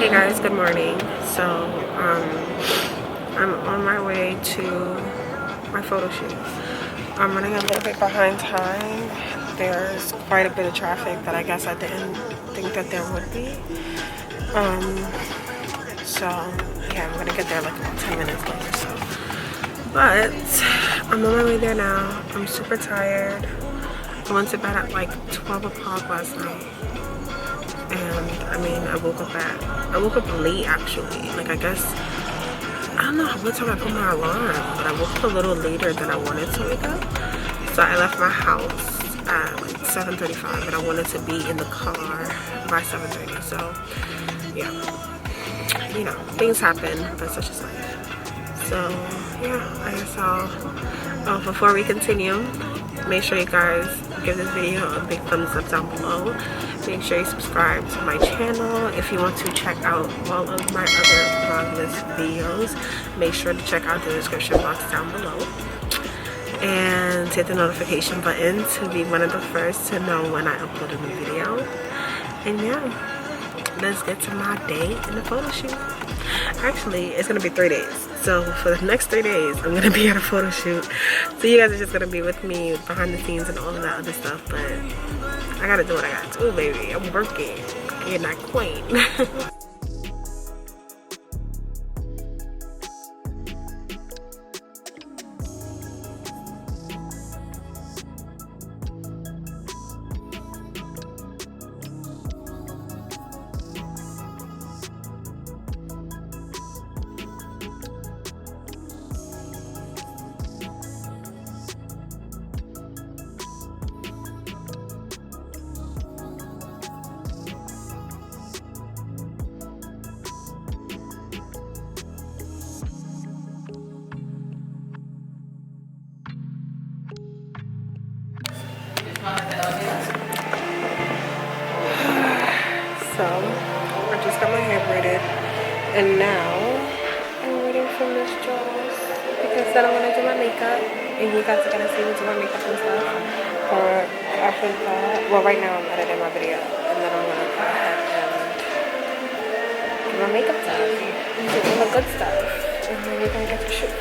Hey guys, good morning. So I'm on my way to my photo shoot. I'm running a little bit behind time. There's quite a bit of traffic that I guess I didn't think that there would be. So yeah, I'm gonna get there like about 10 minutes later. So, but I'm on my way there now. I'm super tired. I went to bed at like 12 o'clock last night. And I mean, I woke up late actually. Like, I guess, I don't know what time I put my alarm, but I woke up a little later than I wanted to wake up. So I left my house at like 7:35, but I wanted to be in the car by 7:30. So yeah, you know, things happen, but such is life. So yeah, I guess before we continue, make sure you guys give this video a big thumbs up down below. Make sure you subscribe to my channel. If you want to check out all of my other Vlogmas videos, make sure to check out the description box down below. And hit the notification button to be one of the first to know when I upload a new video. And yeah, let's get to my day in the photo shoot. Actually, it's gonna be 3 days. So for the next 3 days, I'm gonna be at a photo shoot. So you guys are just gonna be with me behind the scenes and all of that other stuff. But I gotta do what I gotta do, baby. I'm working. You're not queen. So I just got my hair braided, and now I'm waiting for Miss Jaws because then I'm gonna do my makeup, and you guys are gonna see me do my makeup and stuff. Or after that, well, right now I'm editing my video, and then I'm gonna go ahead and do my makeup stuff, and do all the good stuff, and then we're gonna get to shoot.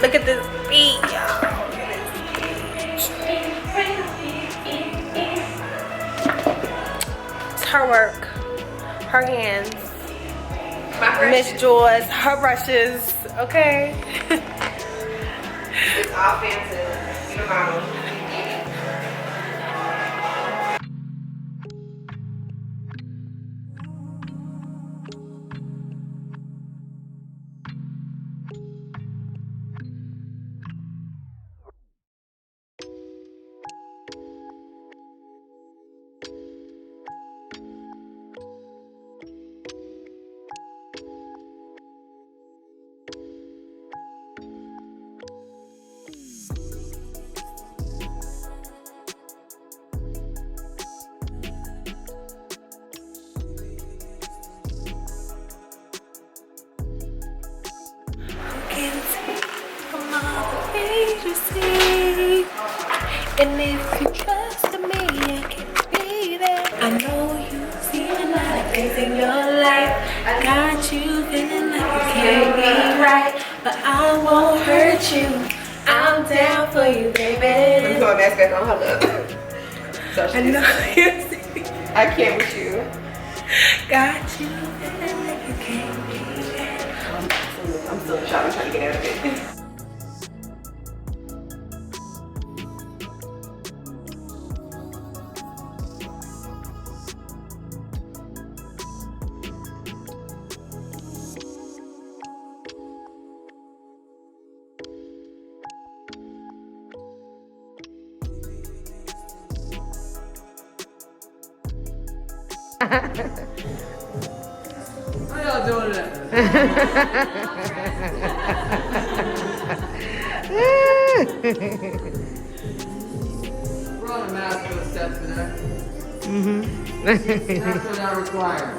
Look at this beach, y'all. It's her work, her hands, Miss Joy's, her brushes, okay? It's all fancy. You know, made you see. And if you trust me, I can be there. I know you see a lot of things in your life. I got you feeling like you can't be right, but I won't hurt you. I'm down for you, baby. I'm going back on her love. So I know you see. I can't with you. Got you feeling like you can't be right. I'm still in shock. I'm trying to get out of it. How y'all doing that? We're on a mask for the steps today. That's not required.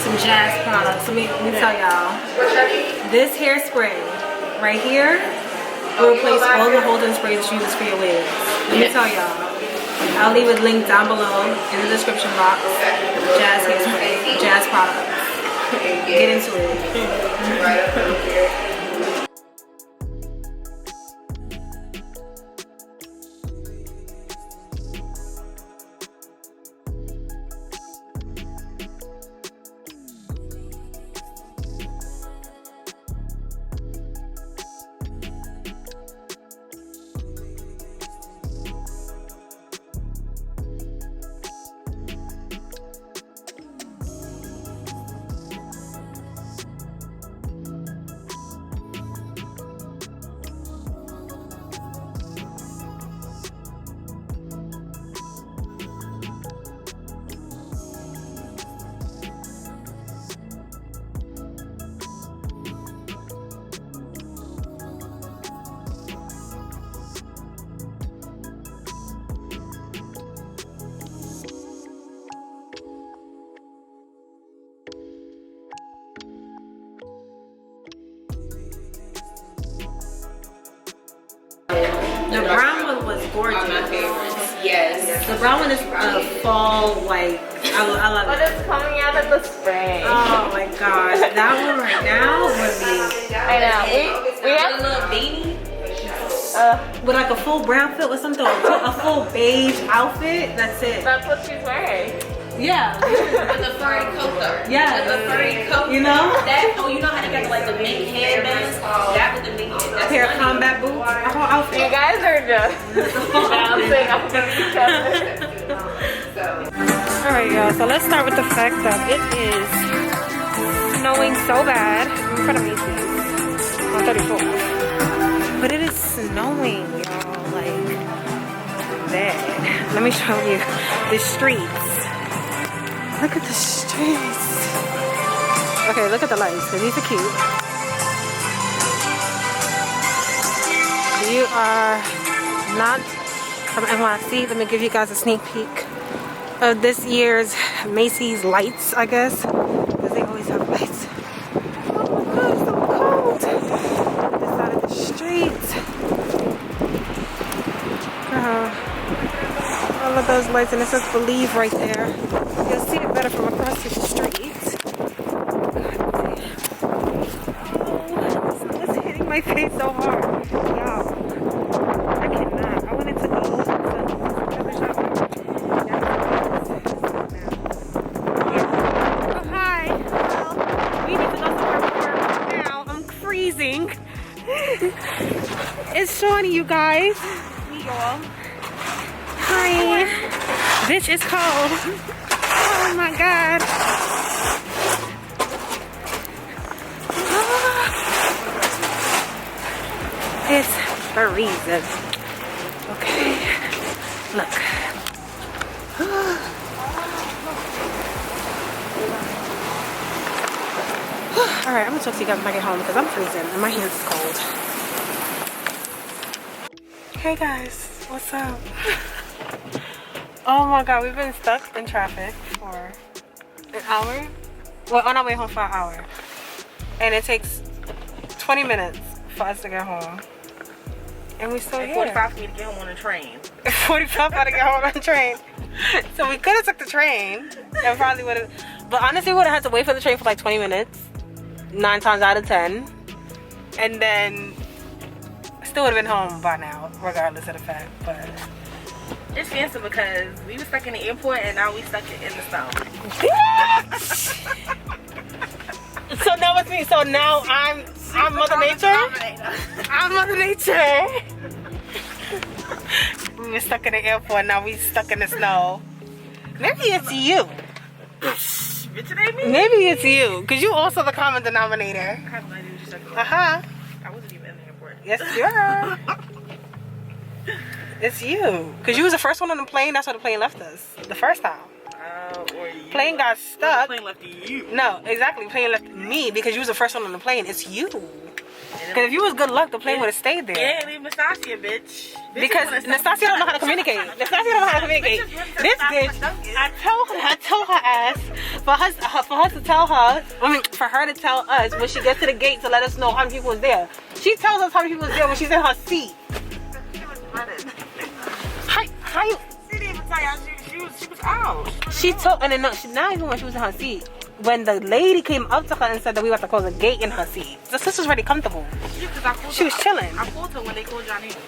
Some Jazz products. Let me tell y'all. This hairspray right here will replace all the holding sprays you use for your wigs. Let me tell y'all. I'll leave a link down below in the description box. Jazz hairspray, Jazz products. Get into it. Right up here. The brown one was gorgeous. My favorites. Yes. The brown one is fall white. I love But it. it's coming out of the spring. Oh my gosh, that one right now would be I know. We a have little beanie uh, with like a full brown fit with something, a full beige outfit. That's it. that's what she's wearing. Yeah. With the furry coat though. Yeah. With the furry coat. You know? That, oh, you know how they got like the mink headbands? That with the mink head. A pair of combat boots. A whole outfit. You guys are just bouncing off of each other. Alright y'all, so let's start with the fact that it is snowing so bad. I'm in front of Macy's on 34. But it is snowing, y'all, like bad. Let me show you the streets. Look at the streets. Okay, look at the lights, because these are cute. You are not from NYC. Let me give you guys a sneak peek of this year's Macy's lights, I guess, because they always have lights. Oh my god, it's so cold. This side of the street. All of those lights, and it says Believe right there. You'll see it better from across the street. Oh, it's hitting my face so hard. Y'all, I cannot. I wanted to go to the shop. Oh, hi. Well, we need to go somewhere now. I'm freezing. It's Shawnee, you guys. Me, y'all. Hi. Bitch, it's cold. Oh my god. It's freezing. Okay. Look. Alright, I'm gonna talk to you guys when I get home because I'm freezing and my hands is cold. Hey guys, what's up? Oh my god, we've been stuck in traffic for an hour. Well, on our way home for an hour. And it takes 20 minutes for us to get home. And we still here. 45 for me to get home on the train. 45 for to get home on the train. So we could have took the train and probably would have. But honestly, we would have had to wait for the train for like 20 minutes. 9 times out of 10. And then still would have been home by now, regardless of the fact. But It's fancy because we were stuck in the airport and now we stuck in the snow. So now it's me. So now I'm Mother Nature. I'm Mother Nature. We were stuck in the airport. Now we stuck in the snow. Maybe it's you. Bitch, it ain't me. Maybe it's you, because you also the common denominator. I have no idea what you're talking about. I wasn't even in the airport. Yes, you are. It's you, because you was the first one on the plane. That's why the plane left us the first time. Or you. Plane got stuck. The plane left you. No, exactly. Plane left me because you was the first one on the plane. It's you. Because if you was good luck, the plane would have stayed there. Yeah, leave Nastasia, bitch. Because Nastasia don't know how to communicate. Nastasia don't know how to communicate. This bitch, I told her ass for her to tell her. I mean, for her to tell us when she gets to the gate to let us know how many people was there. She tells us how many people was there when she's in her seat. She was running. How you? She didn't even tell y'all she was out. She told, and then no, not even when she was in her seat. When the lady came up to her and said that we got to close the gate in her seat. The sister's already comfortable. She was chilling. I called her when they called y'all names.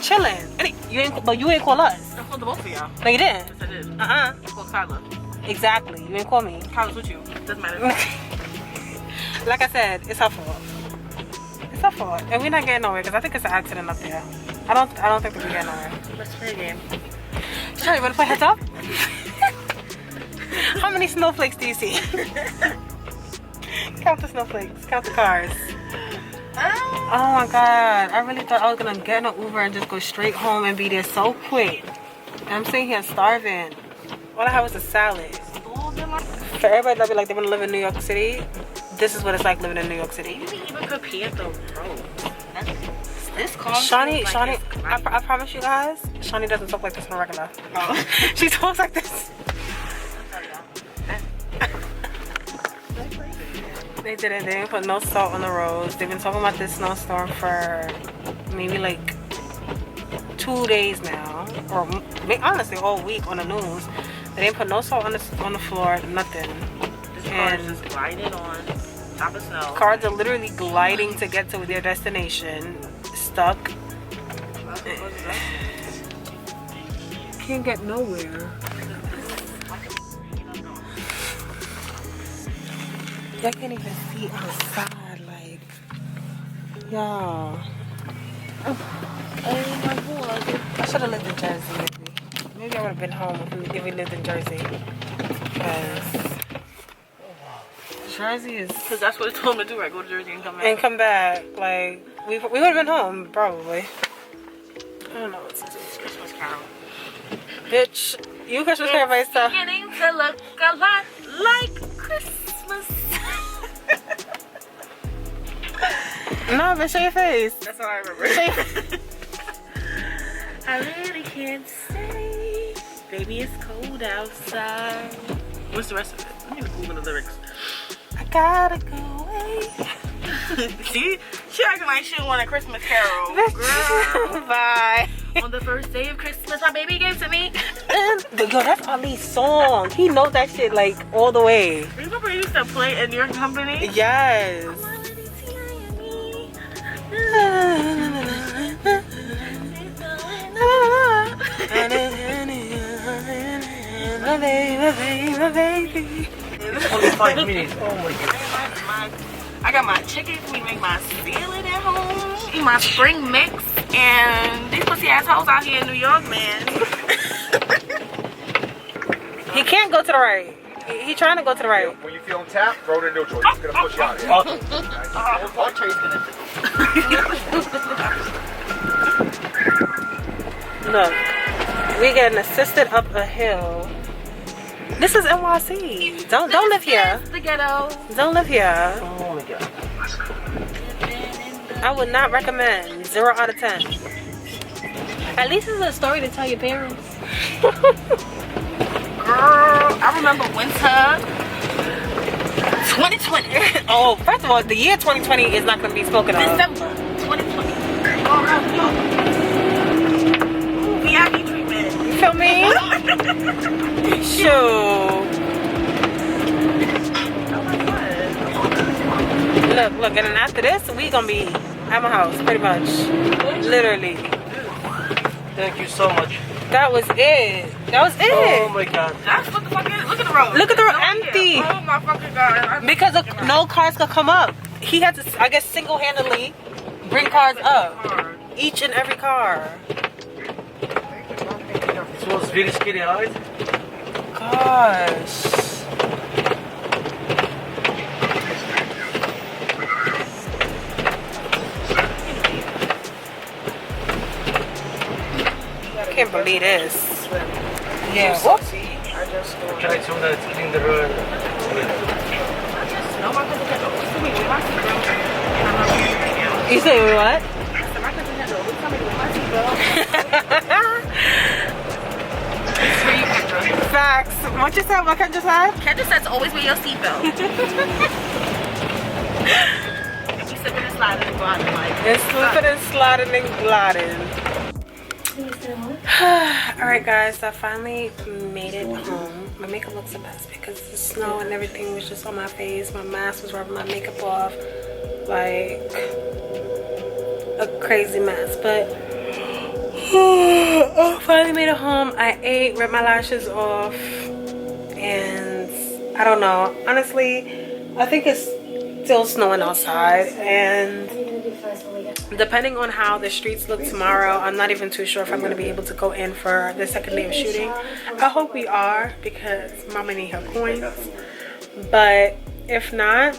Chilling. But you ain't call us. I called the both of y'all. No, you didn't. Yes, I did. I called Kyla. Exactly. You ain't call me. Kyla's with you. Doesn't matter. Like I said, it's her fault. It's her fault. And we're not getting nowhere because I think it's an accident up there. I don't think that we're getting nowhere. Let's play a game. Sure, you want to play heads up? How many snowflakes do you see? Count the snowflakes. Count the cars. Oh my god. I really thought I was going to get in an Uber and just go straight home and be there so quick. And I'm sitting here starving. All I had was a salad. For everybody that be like they want to live in New York City, this is what it's like living in New York City. You didn't even prepare the road. This car. Shawnee, I promise you guys, Shawnee doesn't talk like this on a regular. Oh. She talks like this. They didn't. They didn't put no salt on the roads. They've been talking about this snowstorm for maybe like 2 days now, or honestly all week on the news. They didn't put no salt on the floor, nothing. This car is just gliding on top of snow. Cars are literally gliding to get to their destination, stuck. Can't get nowhere. Y'all can't even see outside, like, y'all. Oh my god. I should have lived in Jersey, maybe. Maybe I would have been home if we lived in Jersey. Because Jersey is... Because that's what it's told me to do, right? Go to Jersey and come back. And come back. Like, we would have been home, probably. I don't know what's this. Christmas Carol. Bitch, you Christmas Carol by yourself. Beginning to look a lot like Christmas. No, but show your face. That's all I remember. I really can't say. Baby, it's cold outside. What's the rest of it? I'm gonna Google the lyrics. I gotta go away. See? She acting like she want a Christmas Carol. Girl. Bye. On the first day of Christmas, my baby gave to me. Yo, that's Ali's song. He knows that shit like all the way. Remember you used to play in your company? Yes. My baby. Only 5 minutes. Oh my god. I got my chicken. We make my salad at home. Eat my spring mix. And these pussy assholes out here in New York, man. He can't go to the right. He trying to go to the right. When you feel him tap, throw it in neutral. He's gonna push you out of here. Look, we getting assisted up a hill. This is NYC. Don't live here. The ghetto. Don't live here. Oh my god. I would not recommend. 0 out of 10. At least it's a story to tell your parents. Girl, I remember winter 2020. Oh, first of all, the year 2020 is not going to be spoken of. December 2020. VIP treatment. You feel me? Shoot. Look, and then after this, we gonna be at my house, pretty much. Literally. Thank you so much. That was it. That was it. Oh my god. That's what the fuck is. Look at the road. Look at the road, No empty. idea. Oh my fucking god. Because no cars could come up. He had to, I guess, single-handedly bring cars up. Each and every car. It was very scary, right? Gosh. I can't believe this. Yeah. Whoops. Try to clean the road. You say what? Facts. What you said? What Kendra said? Kendra says always wear your seatbelt. You slipping and sliding and gliding like. It's slipping and sliding and gliding. Alright guys, I finally made it home. My makeup looks a mess because the snow and everything was just on my face. My mask was rubbing my makeup off. Like a crazy mess. But I finally made it home. I ate, ripped my lashes off, and I don't know. Honestly, I think it's still snowing outside, and depending on how the streets look tomorrow, I'm not even too sure if I'm going to be able to go in for the second day of shooting. I hope we are, because mama need her coins. But if not,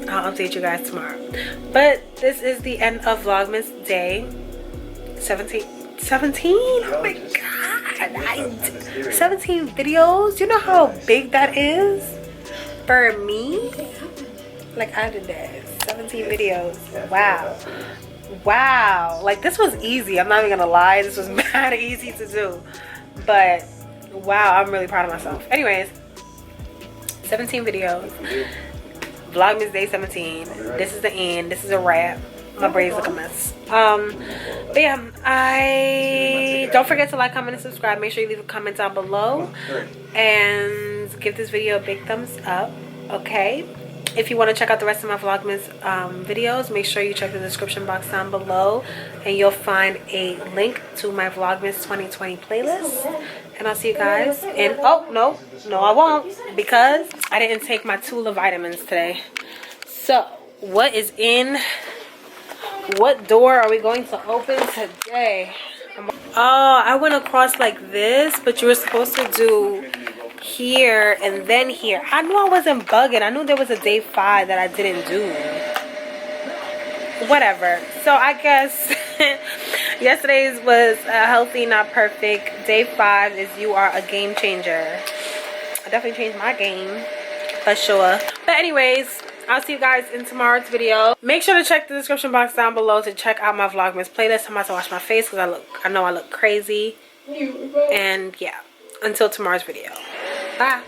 I'll update you guys tomorrow. But this is the end of Vlogmas day 17. Oh my god, 17 videos. You know how big that is for me? Like, I did that 17 videos. Wow, like this was easy. I'm not even gonna lie, this was mad easy to do, but wow, I'm really proud of myself. Anyways, 17 videos, Vlogmas day 17. This is the end. This is a wrap. My braids look a mess. But yeah, don't forget to like, comment, and subscribe. Make sure you leave a comment down below and give this video a big thumbs up. Okay, if you want to check out the rest of my Vlogmas videos, make sure you check the description box down below, and you'll find a link to my Vlogmas 2020 playlist. And I'll see you guys in, oh no I won't, because I didn't take my Tula vitamins today. So what door are we going to open today? Oh, I went across like this, but you were supposed to do here and then here. I knew I wasn't bugging. I knew there was a day 5 that I didn't do. Whatever. So I guess yesterday's was a healthy, not perfect. Day 5 is you are a game changer. I definitely changed my game for sure. But anyways, I'll see you guys in tomorrow's video. Make sure to check the description box down below to check out my Vlogmas playlist. I'm about to wash my face because I know I look crazy. And yeah, until tomorrow's video. Bye.